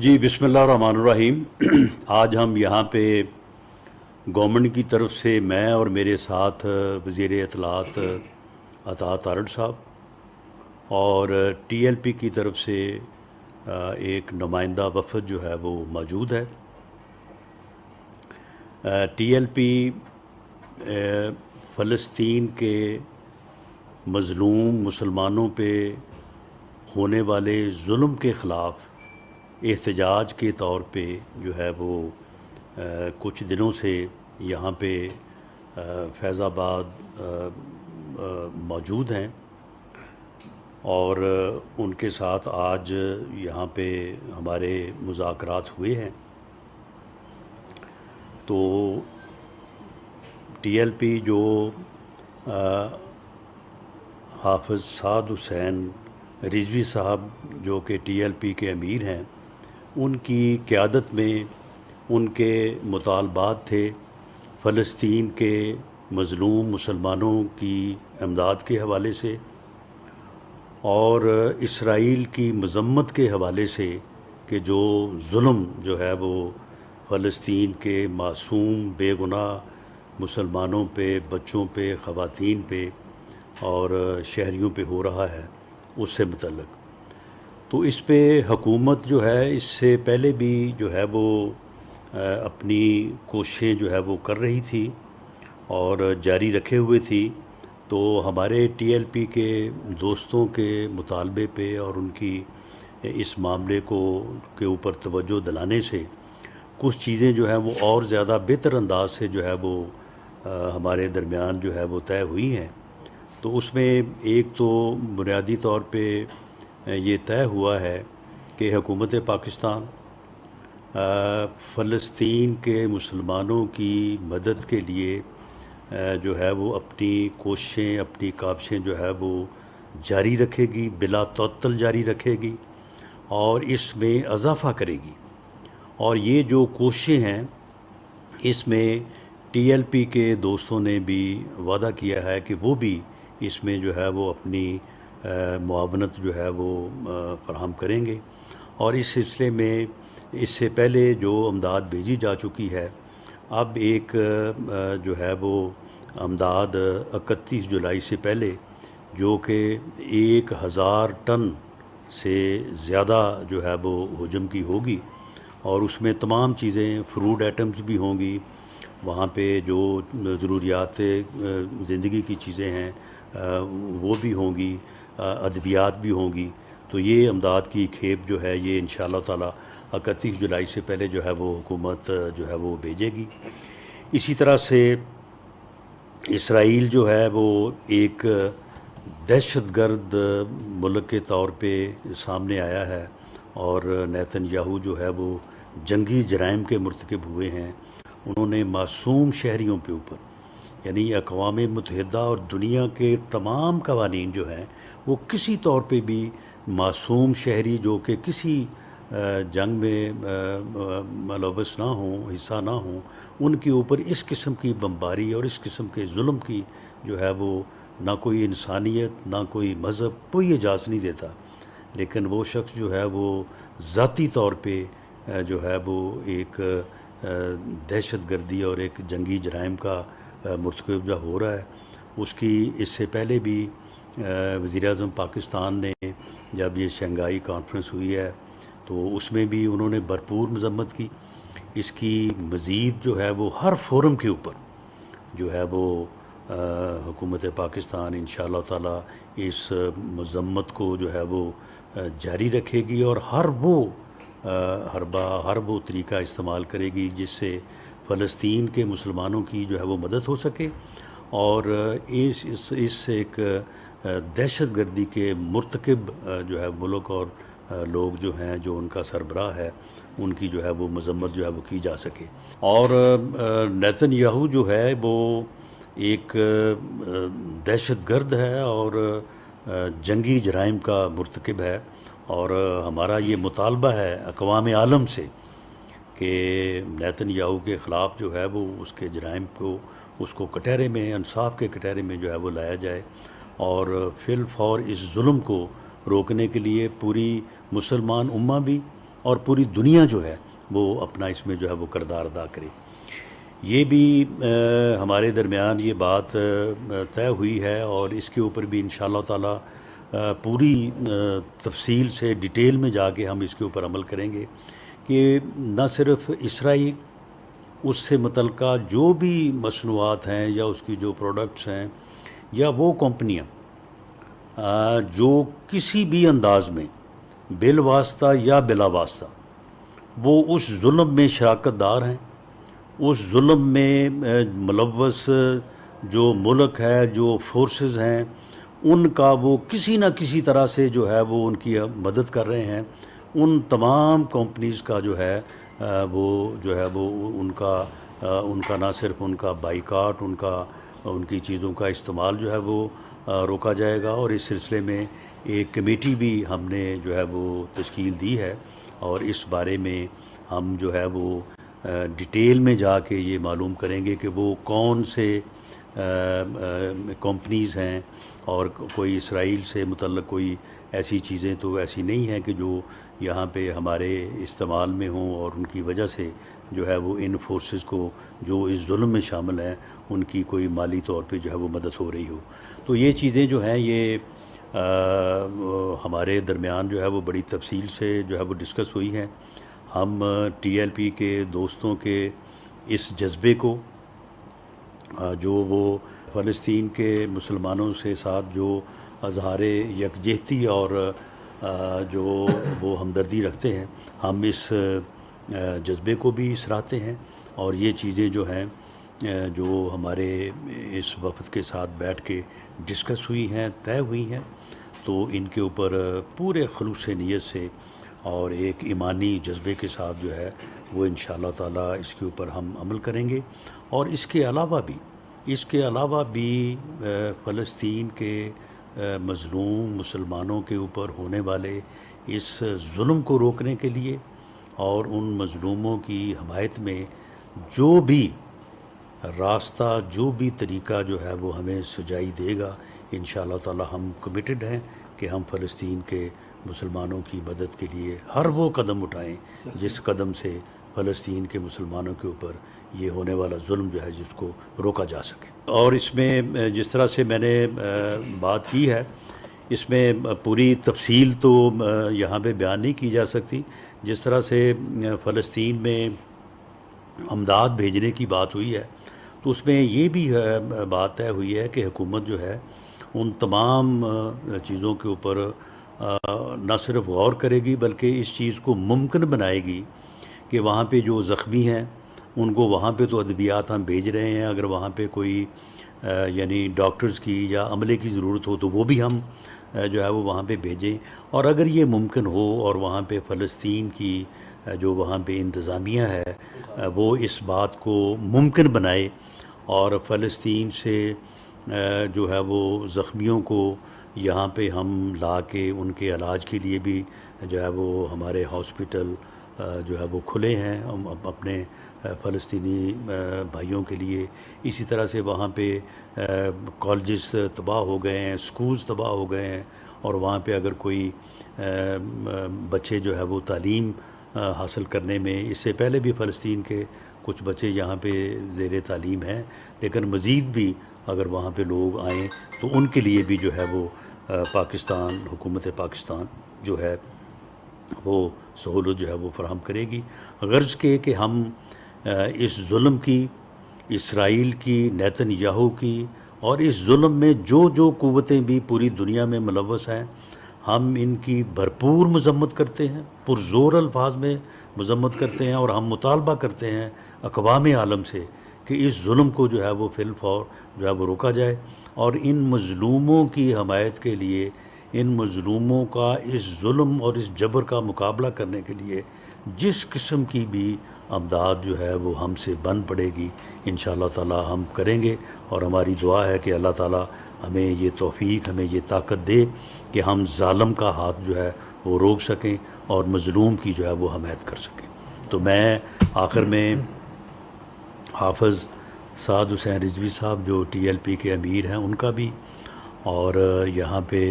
جی بسم اللہ الرحمن الرحیم۔ آج ہم یہاں پہ گورنمنٹ کی طرف سے میں اور میرے ساتھ وزیر اطلاعات عطا تارڑ صاحب اور ٹی ایل پی کی طرف سے ایک نمائندہ وفد جو ہے وہ موجود ہے۔ ٹی ایل پی فلسطین کے مظلوم مسلمانوں پہ ہونے والے ظلم کے خلاف احتجاج کے طور پہ جو ہے وہ کچھ دنوں سے یہاں پہ فیض آباد موجود ہیں اور ان کے ساتھ آج یہاں پہ ہمارے مذاکرات ہوئے ہیں۔ تو ٹی ایل پی جو حافظ سعد حسین رضوی صاحب جو کہ ٹی ایل پی کے امیر ہیں، ان کی قیادت میں ان کے مطالبات تھے فلسطین کے مظلوم مسلمانوں کی امداد کے حوالے سے اور اسرائیل کی مذمت کے حوالے سے کہ جو ظلم جو ہے وہ فلسطین کے معصوم بے گناہ مسلمانوں پہ، بچوں پہ، خواتین پہ اور شہریوں پہ ہو رہا ہے، اس سے متعلق۔ تو اس پہ حکومت جو ہے اس سے پہلے بھی جو ہے وہ اپنی کوششیں جو ہے وہ کر رہی تھی اور جاری رکھے ہوئے تھی۔ تو ہمارے ٹی ایل پی کے دوستوں کے مطالبے پہ اور ان کی اس معاملے کے اوپر توجہ دلانے سے کچھ چیزیں جو ہیں وہ اور زیادہ بہتر انداز سے جو ہے وہ ہمارے درمیان جو ہے وہ طے ہوئی ہیں۔ تو اس میں ایک تو بنیادی طور پہ یہ طے ہوا ہے کہ حکومت پاکستان فلسطین کے مسلمانوں کی مدد کے لیے جو ہے وہ اپنی کوششیں، اپنی کاوشیں جو ہے وہ جاری رکھے گی، بلا تعطل جاری رکھے گی اور اس میں اضافہ کرے گی۔ اور یہ جو کوششیں ہیں اس میں ٹی ایل پی کے دوستوں نے بھی وعدہ کیا ہے کہ وہ بھی اس میں جو ہے وہ اپنی معاونت جو ہے وہ فراہم کریں گے۔ اور اس سلسلے میں اس سے پہلے جو امداد بھیجی جا چکی ہے، اب ایک جو ہے وہ امداد 31 جولائی سے پہلے جو کہ 1000 ٹن سے زیادہ جو ہے وہ حجم کی ہوگی اور اس میں تمام چیزیں فروٹ آئٹمز بھی ہوں گی، وہاں پہ جو ضروریات زندگی کی چیزیں ہیں وہ بھی ہوں گی، ادویات بھی ہوں گی۔ تو یہ امداد کی کھیپ جو ہے یہ انشاءاللہ تعالی 31 جولائی سے پہلے جو ہے وہ حکومت جو ہے وہ بھیجے گی۔ اسی طرح سے اسرائیل جو ہے وہ ایک دہشت گرد ملک کے طور پہ سامنے آیا ہے اور نیتن یاہو جو ہے وہ جنگی جرائم کے مرتکب ہوئے ہیں۔ انہوں نے معصوم شہریوں کے اوپر، یعنی اقوام متحدہ اور دنیا کے تمام قوانین جو ہیں وہ کسی طور پہ بھی معصوم شہری جو کہ کسی جنگ میں ملوث نہ ہوں، حصہ نہ ہوں، ان کے اوپر اس قسم کی بمباری اور اس قسم کے ظلم کی جو ہے وہ نہ کوئی انسانیت نہ کوئی مذہب کوئی اجازت نہیں دیتا۔ لیکن وہ شخص جو ہے وہ ذاتی طور پہ جو ہے وہ ایک دہشت گردی اور ایک جنگی جرائم کا مرتکب جو ہو رہا ہے، اس کی اس سے پہلے بھی وزیر اعظم پاکستان نے جب یہ شنگھائی کانفرنس ہوئی ہے تو اس میں بھی انہوں نے بھرپور مذمت کی۔ اس کی مزید جو ہے وہ ہر فورم کے اوپر جو ہے وہ حکومت پاکستان انشاءاللہ تعالی اس مذمت کو جو ہے وہ جاری رکھے گی اور ہر وہ حربہ، ہر وہ طریقہ استعمال کرے گی جس سے فلسطین کے مسلمانوں کی جو ہے وہ مدد ہو سکے اور اس ایک دہشت گردی کے مرتکب جو ہے ملک اور لوگ جو ہیں جو ان کا سربراہ ہے ان کی جو ہے وہ مذمت جو ہے وہ کی جا سکے۔ اور نیتن یاہو جو ہے وہ ایک دہشت گرد ہے اور جنگی جرائم کا مرتکب ہے اور ہمارا یہ مطالبہ ہے اقوام عالم سے کہ نیتن یاہو کے خلاف جو ہے وہ اس کے جرائم کو اس کو کٹہرے میں، انصاف کے کٹہرے میں جو ہے وہ لایا جائے اور فی الفور اس ظلم کو روکنے کے لیے پوری مسلمان امہ بھی اور پوری دنیا جو ہے وہ اپنا اس میں جو ہے وہ کردار ادا کرے۔ یہ بھی ہمارے درمیان یہ بات طے ہوئی ہے، اور اس کے اوپر بھی انشاءاللہ تعالی پوری تفصیل سے ڈیٹیل میں جا کے ہم اس کے اوپر عمل کریں گے کہ نہ صرف اسرائیل، اس سے متعلقہ جو بھی مصنوعات ہیں یا اس کی جو پروڈکٹس ہیں یا وہ کمپنیاں جو کسی بھی انداز میں بالواسطہ یا بلا واسطہ وہ اس ظلم میں شراکت دار ہیں، اس ظلم میں ملوث جو ملک ہے، جو فورسز ہیں، ان کا وہ کسی نہ کسی طرح سے جو ہے وہ ان کی مدد کر رہے ہیں، ان تمام کمپنیز کا جو ہے وہ جو ہے وہ ان کا نہ صرف ان کا بائیکاٹ، ان کی چیزوں کا استعمال جو ہے وہ روکا جائے گا۔ اور اس سلسلے میں ایک کمیٹی بھی ہم نے جو ہے وہ تشکیل دی ہے، اور اس بارے میں ہم جو ہے وہ ڈیٹیل میں جا کے یہ معلوم کریں گے کہ وہ کون سے کمپنیز ہیں، اور کوئی اسرائیل سے متعلق کوئی ایسی چیزیں تو ایسی نہیں ہیں کہ جو یہاں پہ ہمارے استعمال میں ہوں، اور ان کی وجہ سے جو ہے وہ ان فورسز کو جو اس ظلم میں شامل ہیں ان کی کوئی مالی طور پہ جو ہے وہ مدد ہو رہی ہو۔ تو یہ چیزیں جو ہیں یہ ہمارے درمیان جو ہے وہ بڑی تفصیل سے جو ہے وہ ڈسکس ہوئی ہیں۔ ہم ٹی ایل پی کے دوستوں کے اس جذبے کو جو وہ فلسطین کے مسلمانوں سے ساتھ جو اظہار یکجہتی اور جو وہ ہمدردی رکھتے ہیں، ہم اس جذبے کو بھی سراہتے ہیں، اور یہ چیزیں جو ہیں جو ہمارے اس وفد کے ساتھ بیٹھ کے ڈسکس ہوئی ہیں، طے ہوئی ہیں، تو ان کے اوپر پورے خلوص نیت سے اور ایک ایمانی جذبے کے ساتھ جو ہے وہ انشاءاللہ تعالی اس کے اوپر ہم عمل کریں گے۔ اور اس کے علاوہ بھی فلسطین کے مظلوم مسلمانوں کے اوپر ہونے والے اس ظلم کو روکنے کے لیے اور ان مظلوموں کی حمایت میں جو بھی راستہ، جو بھی طریقہ جو ہے وہ ہمیں سجائی دے گا، انشاءاللہ تعالی ہم کمیٹڈ ہیں کہ ہم فلسطین کے مسلمانوں کی مدد کے لیے ہر وہ قدم اٹھائیں جس قدم سے فلسطین کے مسلمانوں کے اوپر یہ ہونے والا ظلم جو ہے جس کو روکا جا سکے۔ اور اس میں جس طرح سے میں نے بات کی ہے، اس میں پوری تفصیل تو یہاں پہ بیان نہیں کی جا سکتی۔ جس طرح سے فلسطین میں امداد بھیجنے کی بات ہوئی ہے، تو اس میں یہ بھی بات طے ہوئی ہے کہ حکومت جو ہے ان تمام چیزوں کے اوپر نہ صرف غور کرے گی بلکہ اس چیز کو ممکن بنائے گی کہ وہاں پہ جو زخمی ہیں ان کو وہاں پہ تو ادویات ہم بھیج رہے ہیں، اگر وہاں پہ کوئی یعنی ڈاکٹرز کی یا عملے کی ضرورت ہو تو وہ بھی ہم جو ہے وہ وہاں پہ بھیجیں۔ اور اگر یہ ممکن ہو اور وہاں پہ فلسطین کی جو وہاں پہ انتظامیہ ہے وہ اس بات کو ممکن بنائے اور فلسطین سے جو ہے وہ زخمیوں کو یہاں پہ ہم لا کے ان کے علاج کے لیے بھی جو ہے وہ ہمارے ہاسپٹل جو ہے وہ کھلے ہیں ہم اپنے فلسطینی بھائیوں کے لیے۔ اسی طرح سے وہاں پہ کالجز تباہ ہو گئے ہیں، سکولز تباہ ہو گئے ہیں، اور وہاں پہ اگر کوئی بچے جو ہے وہ تعلیم حاصل کرنے میں، اس سے پہلے بھی فلسطین کے کچھ بچے یہاں پہ زیر تعلیم ہیں، لیکن مزید بھی اگر وہاں پہ لوگ آئیں تو ان کے لیے بھی جو ہے وہ پاکستان، حکومت پاکستان جو ہے وہ سہولت جو ہے وہ فراہم کرے گی، غرض کے کہ ہم اس ظلم کی، اسرائیل کی، نیتن یاہو کی، اور اس ظلم میں جو قوتیں بھی پوری دنیا میں ملوث ہیں، ہم ان کی بھرپور مذمت کرتے ہیں، پرزور الفاظ میں مذمت کرتے ہیں، اور ہم مطالبہ کرتے ہیں اقوام عالم سے کہ اس ظلم کو جو ہے وہ فی الفور جو ہے وہ روکا جائے، اور ان مظلوموں کی حمایت کے لیے، ان مظلوموں کا اس ظلم اور اس جبر کا مقابلہ کرنے کے لیے جس قسم کی بھی امداد جو ہے وہ ہم سے بن پڑے گی انشاءاللہ تعالی ہم کریں گے۔ اور ہماری دعا ہے کہ اللہ تعالی ہمیں یہ توفیق، ہمیں یہ طاقت دے کہ ہم ظالم کا ہاتھ جو ہے وہ روک سکیں اور مظلوم کی جو ہے وہ حمایت کر سکیں۔ تو میں آخر میں حافظ سعد حسین رضوی صاحب جو ٹی ایل پی کے امیر ہیں ان کا بھی، اور یہاں پہ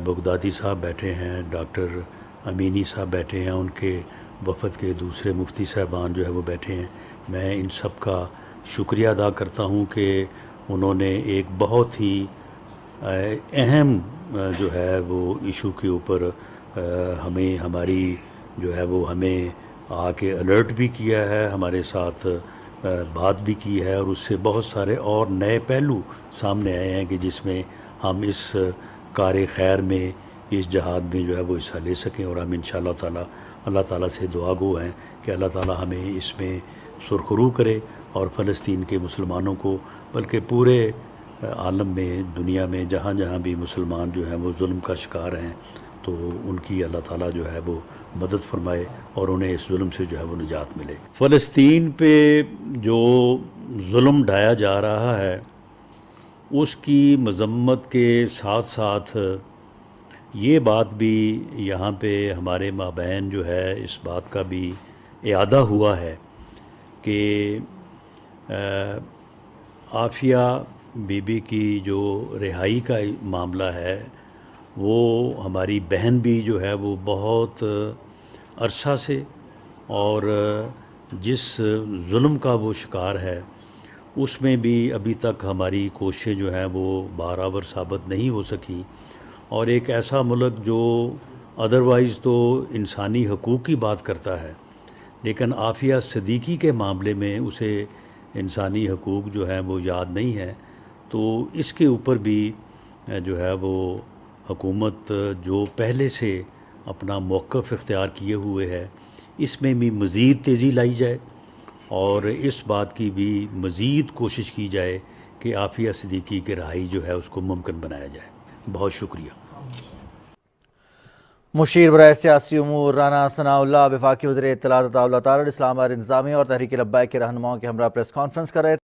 بغدادی صاحب بیٹھے ہیں، ڈاکٹر امینی صاحب بیٹھے ہیں، ان کے وفد کے دوسرے مفتی صاحبان جو ہے وہ بیٹھے ہیں، میں ان سب کا شکریہ ادا کرتا ہوں کہ انہوں نے ایک بہت ہی اہم جو ہے وہ ایشو کے اوپر ہمیں ہماری جو ہے وہ ہمیں آ کے الرٹ بھی کیا ہے، ہمارے ساتھ بات بھی کی ہے، اور اس سے بہت سارے اور نئے پہلو سامنے آئے ہیں کہ جس میں ہم اس کار خیر میں، اس جہاد میں جو ہے وہ حصہ لے سکیں، اور ہم انشاءاللہ تعالی اللہ تعالیٰ سے دعا گو ہیں کہ اللہ تعالیٰ ہمیں اس میں سرخرو کرے، اور فلسطین کے مسلمانوں کو، بلکہ پورے عالم میں، دنیا میں جہاں جہاں بھی مسلمان جو ہیں وہ ظلم کا شکار ہیں، تو ان کی اللہ تعالیٰ جو ہے وہ مدد فرمائے اور انہیں اس ظلم سے جو ہے وہ نجات ملے۔ فلسطین پہ جو ظلم ڈھایا جا رہا ہے اس کی مذمت کے ساتھ ساتھ یہ بات بھی یہاں پہ ہمارے مابین جو ہے اس بات کا بھی اعادہ ہوا ہے کہ عافیہ بی بی کی جو رہائی کا معاملہ ہے، وہ ہماری بہن بھی جو ہے وہ بہت عرصہ سے اور جس ظلم کا وہ شکار ہے اس میں بھی ابھی تک ہماری کوششیں جو ہیں وہ برابر ثابت نہیں ہو سکیں، اور ایک ایسا ملک جو ادروائز تو انسانی حقوق کی بات کرتا ہے، لیکن عافیہ صدیقی کے معاملے میں اسے انسانی حقوق جو ہیں وہ یاد نہیں ہے، تو اس کے اوپر بھی جو ہے وہ حکومت جو پہلے سے اپنا موقف اختیار کیے ہوئے ہے، اس میں بھی مزید تیزی لائی جائے، اور اس بات کی بھی مزید کوشش کی جائے کہ عافیہ صدیقی کی رہائی جو ہے اس کو ممکن بنایا جائے۔ بہت شکریہ۔ مشیر برائے سیاسی امور رانا ثناء اللہ وفاقی وزیر اطلاعات عطاء اللہ تارڑ اسلام آباد انتظامیہ اور تحریک لبیک کے رہنماؤں کے ہمراہ پریس کانفرنس کر رہے تھے۔